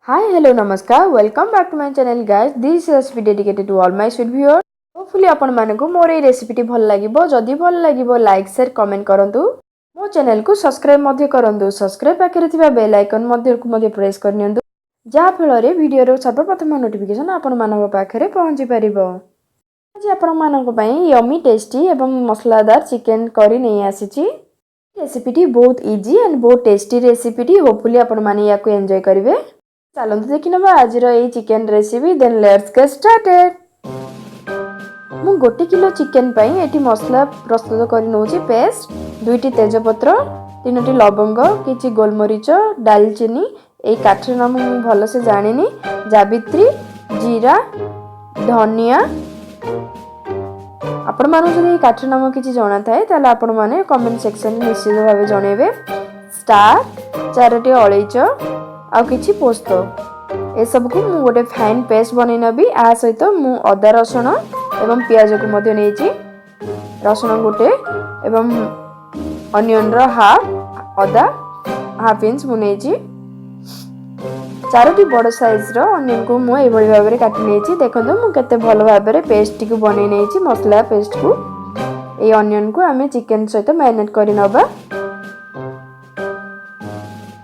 Hi, hello, namaskar. Welcome back to my channel, guys. This recipe dedicated to all my sweet viewers. Hopefully आपण मानकु मोर ए recipe भल लागिबो जदी भल लागिबो like share comment करंतु मो channel को subscribe मध्ये करंतु सब्सक्राइब पाखरे थिबा बेल आइकन मध्ये प्रेस करनियंतु जा फल रे वीडियो रो सर्वप्रथम नोटिफिकेशन आपण मानक पाखरे पहुंची परिबो। आज आपण मानक पई यमी टेस्टी एवं मसलादार चिकन करी नै आसीची। रेसिपी बहुत इजी एंड बहुत टेस्टी रेसिपी होपफुली आपण माने याको एन्जॉय करिवे। चलते देखि नबा आज chicken recipe then let's get started. मु 1 किलो चिकेन पई एठी मसला प्रस्तुत करि नउची पेस्ट 2टी तेजपत्र 3टी लवंग किछि गोलमरीच दालचीनी ए काठर नाम मु भलो से जानिनी जावित्री जीरा धनिया आपण मानु जदि काठर नाम किछि जणा थाए ताले आपण माने कमेंट सेक्शन में निश्चित भाबे जणेबे। स्टार 4टी अलैच आ किछि पोस्त ए सब को मु गोटे फाइन पेस्ट बनै नबी। आ सहित मु अदा रसुण एवं प्याज को मध्य नेछि रसुण गोटे एवं अनियन रो हाफ अदा हाफ इंच मु नेछि 4टी बड़ साइज रो अनियन को मु ए भली भाबरे काटि नेछि। देखंतु मु केते भलो भाबरे पेस्ट को बनै नेछि मसला पेस्ट को ए अनियन को हमें चिकन सहित मैरिनेट करि नबा।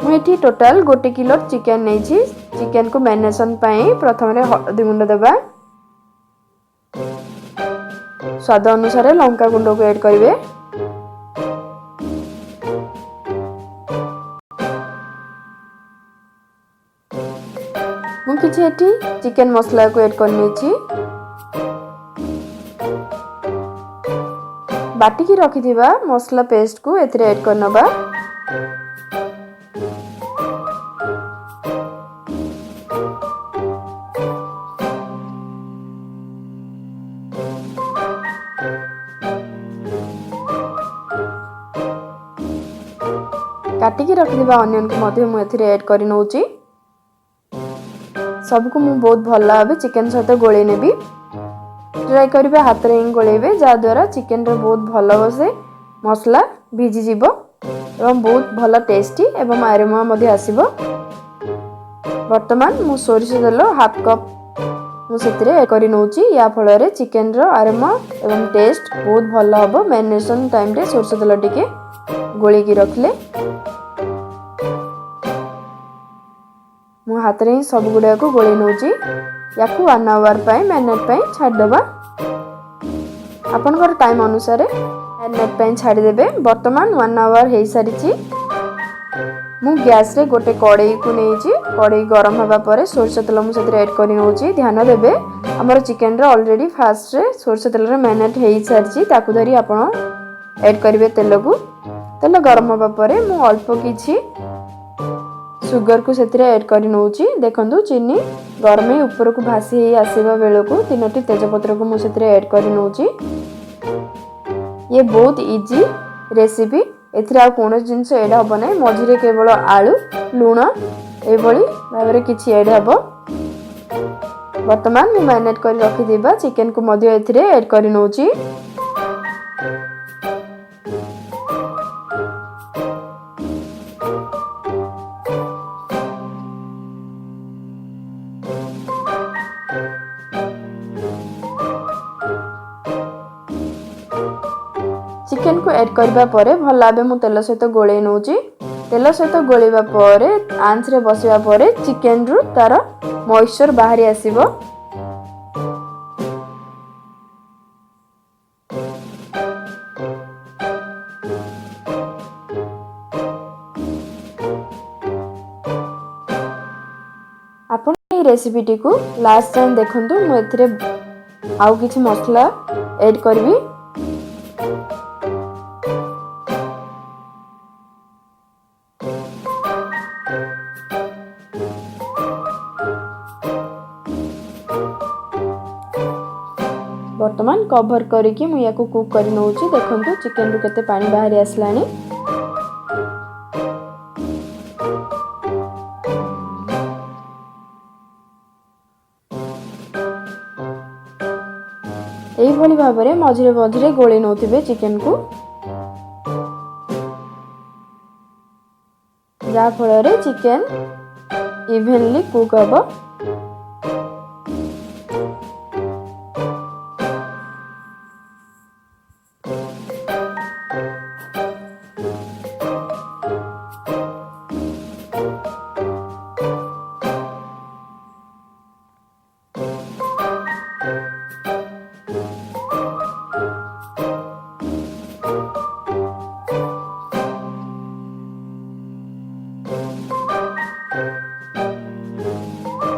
मुझे टोटाल 1 किलो चिकन नहीं चिकन को मैरिनेशन पाई प्रथम रे हल्दी गुंड देबा स्वाद अनुसार लंका गुंड को ऐड करिवे। मु किछि एठी चिकन मसला को ऐड करनी छी बाटी की रखि दिबा मसला पेस्ट को एथरे ऐड करनबा। काटिकी रखिदिबा अनियन को मध्य मु एथिरे ऐड करि नउची सब को मु बहुत भल भाबे चिकन सहित गोळे नेबी। ट्राई करिबे हाथ रे गोळेबे जा द्वारा चिकन रे बहुत भल बसे मसला भिजी जिवो एवं बहुत भल टेस्टी एवं आरोमा मध्य आसीबो। वर्तमान मु सोरिष तेल हाफ कप मु सेतिरे ऐड करि नउची या फल रे चिकन रो आरोमा एवं टेस्ट बहुत भल हबो। मैरिनेशन टाइम रे सोरिष तेल टिके गोळी की रखले मु हाथ रे सब गुडा को गोळी नउची याकू 1 आवर पय मैरिनेट पय छाड़ दबा। आपनकर टाइम अनुसार मैरिनेट पय छाड़ देबे। वर्तमान 1 आवर हे सारिची मु गैस रे गोटे कड़ाई को नेची कड़ाई गरम हबा परे सोरष तेल मु सेतिर ऐड करि नउची। ध्यान देबे हमर चिकन रे ऑलरेडी फास्ट रे सोरष तेल रे मैरिनेट हे सारिची ताकू धरी आपण ऐड करिवे तेल को। तेल गरम हबा परे मु अल्प किछि सुगर को सेतिरे ऐड करि नउची। देखंतु चीनी गरम ही ऊपर को भासी हे आसीबा बेलो को 3टी तेजपत्र को मु सेतिरे ऐड करि नउची। ये बहुत इजी रेसिपी एथिरे आ कोनो जिंस ऐड हबो नै मझिरे केवल आलू लूण ए भली भाबरे किछि ऐड हबो। वर्तमान मु मैरिनेट करि रखि दिबा चिकन को मध्य एथिरे ऐड करि नउची। चिकन को ऐड करबा परे भल लाबे मु तेल सहित गोळे नउची। तेल सहित गोळीबा परे आंच रे बसिबा परे चिकन रु तार मॉइस्चर बाहरी आसीबो। आपण ए रेसिपी को लास्ट टाइम देखंतु मु एथिरे आउ किछि मसला ऐड करबी। वर्तमान कवर करिकी मु याको कुक करि नउची। देखंतु चिकन रु केते पानी बाहरी आसलानी। एई भली भाबरे मझिरे मझिरे गोळे नउथिबे चिकन को जा फल रे चिकन ଇଭେନଲି କୁକ୍ ହେବ।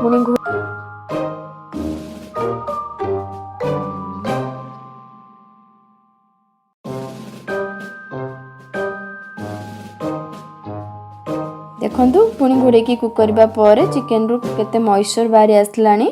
ପୁଣି ଦେଖନ୍ତୁ ପୁଣି ଘୋଡ଼େଇକି କୁକ୍ କରିବା ପରେ ଚିକେନରୁ କେତେ ମଏଶ୍ଚର ବାହାରି ଆସିଲାଣି।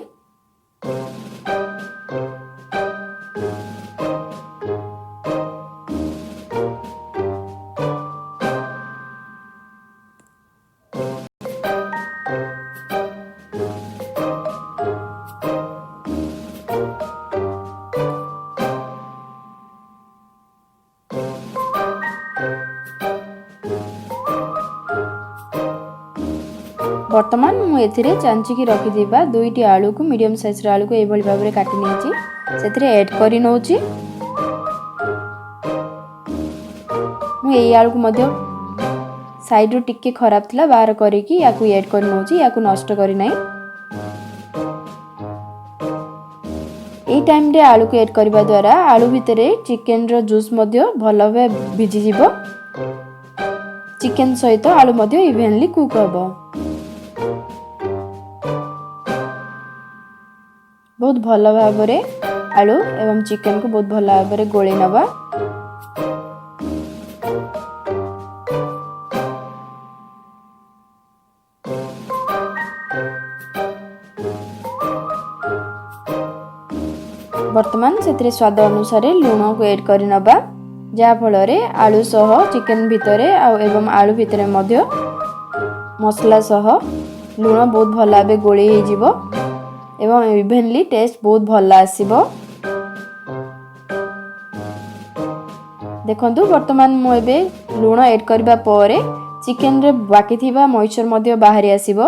ବର୍ତ୍ତମାନ ମୁଁ ଏଥିରେ ଚାଞ୍ଚିକି ରଖିଥିବା 2ଟି ଆଳୁକୁ ମିଡ଼ିୟମ୍ ସାଇଜ୍ର ଆଳୁକୁ ଏଇଭଳି ଭାବରେ କାଟି ନେଇଛି ସେଥିରେ ଏଡ୍ କରି ନେଉଛି। ମୁଁ ଏଇ ଆଳୁକୁ ମଧ୍ୟ ସାଇଡ୍ରୁ ଟିକେ ଖରାପ ଥିଲା ବାହାର କରିକି ୟାକୁ ଏଡ୍ କରି ନେଉଛି, ୟାକୁ ନଷ୍ଟ କରିନାହିଁ। এই টাইমରେ ଆଳୁକୁ ଏଡ୍ କରିବା ଦ୍ୱାରା ଆଳୁ ଭିତରେ ଚିକେନର ଜୁସ୍ ମଧ୍ୟ ଭଲ ଭାବେ ଭିଜିଯିବ। ଚିକେନ ସହିତ ଆଳୁ ମଧ୍ୟ ଇଭେନଲି କୁକ୍ ହେବ। ବହୁତ ଭଲ ଭାବରେ ଆଳୁ ଏବଂ ଚିକେନକୁ ବହୁତ ଭଲ ଭାବରେ ଗୋଳେଇ ନେବା। ବର୍ତ୍ତମାନ ସେଥିରେ ସ୍ୱାଦ ଅନୁସାରେ ଲୁଣକୁ ଏଡ୍ କରି ନେବା, ଯାହାଫଳରେ ଆଳୁ ସହ ଚିକେନ ଭିତରେ ଏବଂ ଆଳୁ ଭିତରେ ମଧ୍ୟ ମସଲା ସହ ଲୁଣ ବହୁତ ଭଲ ଭାବେ ଗୋଳେଇ ହେଇଯିବ ଏବଂ ଇଭେନଲି ଟେଷ୍ଟ ବହୁତ ଭଲ ଆସିବ। ଦେଖନ୍ତୁ ବର୍ତ୍ତମାନ ମୁଁ ଏବେ ଲୁଣ ଏଡ୍ କରିବା ପରେ ଚିକେନରେ ବାକି ଥିବା ମଏଶ୍ଚର ମଧ୍ୟ ବାହାରି ଆସିବ।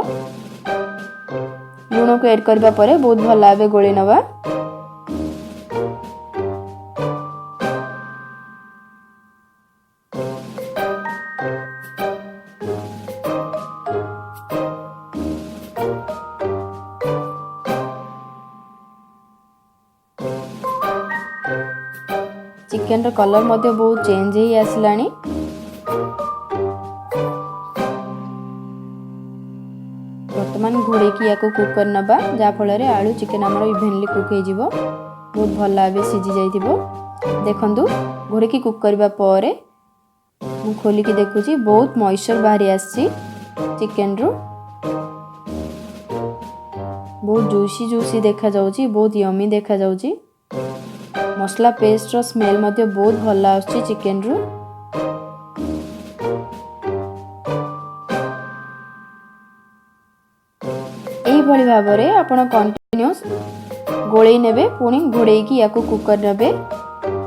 ଲୁଣକୁ ଏଡ୍ କରିବା ପରେ ବହୁତ ଭଲ ଭାବେ ଗୋଳେଇ ନେବା। ଚିକେନର କଲର ମଧ୍ୟ ବହୁତ ଚେଞ୍ଜ ହେଇ ଆସିଲାଣି। ବର୍ତ୍ତମାନ ଘୋଡ଼େଇକି ୟାକୁ କୁକ୍ କରି ନେବା, ଯାହାଫଳରେ ଆଳୁ ଚିକେନ ଆମର ଇଭେନଲି କୁକ୍ ହେଇଯିବ, ବହୁତ ଭଲ ଭାବେ ସିଝି ଯାଇଥିବ। ଦେଖନ୍ତୁ ଘୋଡ଼େଇକି କୁକ୍ କରିବା ପରେ ମୁଁ ଖୋଲିକି ଦେଖୁଛି ବହୁତ ମଏଶ୍ଚର ବାହାରି ଆସିଛି ଚିକେନରୁ। ବହୁତ ଜୁସି ଦେଖାଯାଉଛି, ବହୁତ ୟମି ଦେଖାଯାଉଛି। ମସଲା ପେଷ୍ଟର ସ୍ମେଲ୍ ମଧ୍ୟ ବହୁତ ଭଲ ଆସୁଛି ଚିକେନରୁ। ଏଇଭଳି ଭାବରେ ଆପଣ କଣ୍ଟିନ୍ୟୁଅସ୍ ଗୋଳେଇ ନେବେ, ପୁଣି ଘୋଡ଼େଇକି ୟାକୁ କୁକ୍ କରିନେବେ।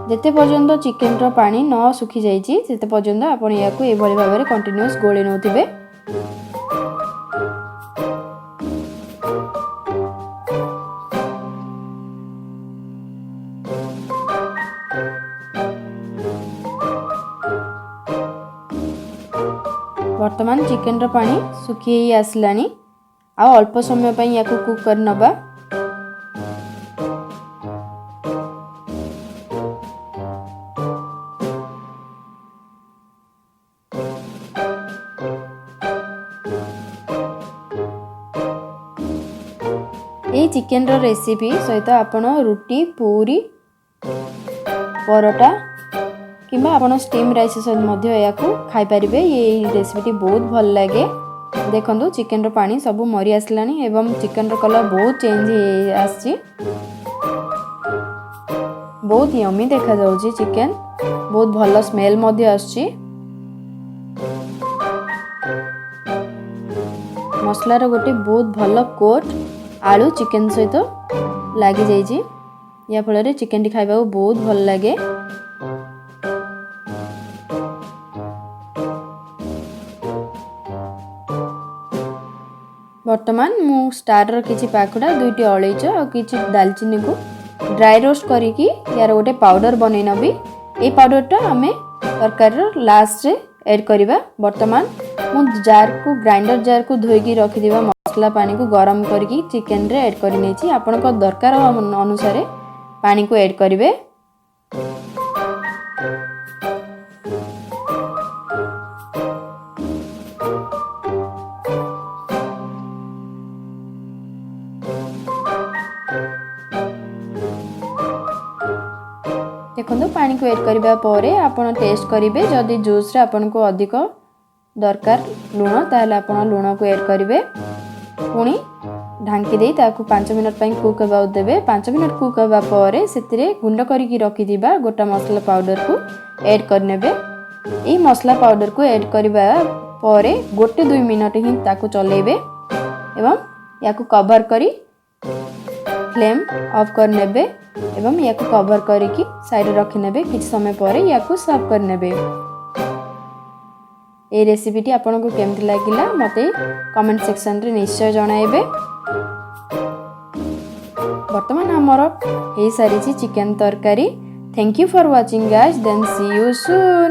ଯେତେ ପର୍ଯ୍ୟନ୍ତ ଚିକେନର ପାଣି ନ ଶୁଖିଯାଇଛି ସେତେ ପର୍ଯ୍ୟନ୍ତ ଆପଣ ୟାକୁ ଏଇଭଳି ଭାବରେ କଣ୍ଟିନ୍ୟୁଅସ୍ ଗୋଳେଇ ନେଉଥିବେ। ବର୍ତ୍ତମାନ ଚିକେନର ପାଣି ଶୁଖି ହେଇ ଆସିଲାଣି, ଆଉ ଅଳ୍ପ ସମୟ ପାଇଁ ୟାକୁ କୁକ୍ କରି ନେବା। এই ଚିକେନର ରେସିପି ସହିତ ଆପଣ ରୁଟି, ପୁରୀ, ପରଟା କିମ୍ବା ଆପଣ ଷ୍ଟିମ୍ ରାଇସ୍ ସହିତ ମଧ୍ୟ ଏହାକୁ ଖାଇପାରିବେ। ଏଇ ରେସିପିଟି ବହୁତ ଭଲ ଲାଗେ। ଦେଖନ୍ତୁ ଚିକେନର ପାଣି ସବୁ ମରି ଆସିଲାଣି ଏବଂ ଚିକେନର କଲର ବହୁତ ଚେଞ୍ଜ ହେଇ ଆସିଛି। ବହୁତ ୟମି ଦେଖାଯାଉଛି ଚିକେନ, ବହୁତ ଭଲ ସ୍ମେଲ୍ ମଧ୍ୟ ଆସୁଛି। ମସଲାର ଗୋଟେ ବହୁତ ଭଲ କୋଟ୍ ଆଳୁ ଚିକେନ ସହିତ ଲାଗିଯାଇଛି, ଯାହାଫଳରେ ଚିକେନଟି ଖାଇବାକୁ ବହୁତ ଭଲ ଲାଗେ। ବର୍ତ୍ତମାନ ମୁଁ ଷ୍ଟାରର କିଛି ପାଖୁଡ଼ା 2ଟି ଅଳେଇଚ ଆଉ କିଛି ଡାଲଚିନିକୁ ड्राई रोस्ट करिकी यार गोटे पाउडर बनै नबी ए पाउडरटा आमे तरकारी लास्ट रे ऐड करिबा। वर्तमान मु जार को ग्राइंडर जार को धोईकी रखि दिबा मसला पानी को गरम करिकी चिकन रे ऐड करि नेछि। आपन को दरकार अनुसार पानी को ऐड करिवे। देखो पानी को ऐड करबा परे आपण टेस्ट करिवे। जदि जूस रे आपण को अधिक दरकार लूण ताले आपण लूण को ऐड करिवे। पुणी ढांकी दे ताकू 5 मिनट पई कुक हेबा देबे। 5 मिनट कुक हेबा परे सेतिरे गुंड करिकी रखि दिबा गोटा मसला पाउडर को ऐड कर नेबे। ए मसला पाउडर को ऐड करबा परे 1-2 मिनट ही ताकू चलेबे एवं याकू कवर करी फ्लेम ऑफ कर नेबे एवं याकू कवर करिकी साइड रखि नेबे। किछ समय परे याकू सर्व कर नेबे। ए रेसिपीटी आपन को केमति लागिला मते कमेंट सेक्शन रे निश्चय जणाइबे। वर्तमान हमर हे सारी चिकन तरकारी। Thank you for watching guys, then see you soon.